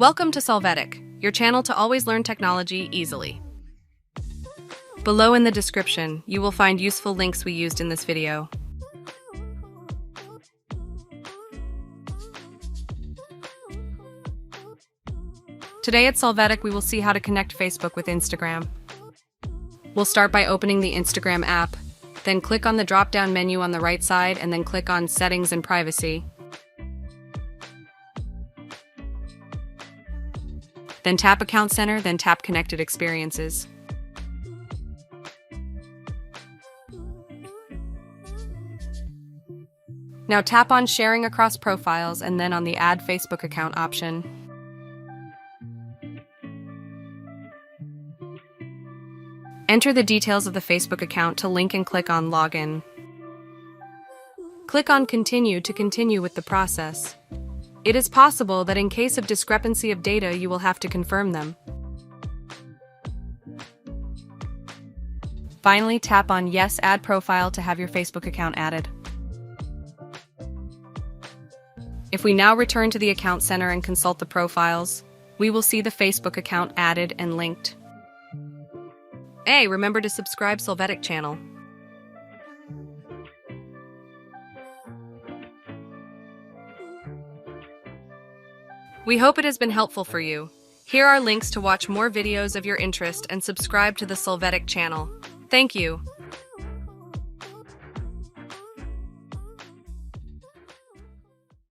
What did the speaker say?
Welcome to Solvetic, your channel to always learn technology easily. Below in the description, you will find useful links we used in this video. Today at Solvetic, we will see how to connect Facebook with Instagram. We'll start by opening the Instagram app, then click on the drop-down menu on the right side and then click on Settings and Privacy. Then tap Account Center, then tap Connected Experiences. Now tap on Sharing Across Profiles and then on the Add Facebook Account option. Enter the details of the Facebook account to link and click on Login. Click on Continue to continue with the process. It is possible that in case of discrepancy of data, you will have to confirm them. Finally, tap on Yes, Add Profile to have your Facebook account added. If we now return to the Account Center and consult the profiles, we will see the Facebook account added and linked. Hey, remember to subscribe Solvetic channel. We hope it has been helpful for you. Here are links to watch more videos of your interest and subscribe to the Solvetic channel. Thank you.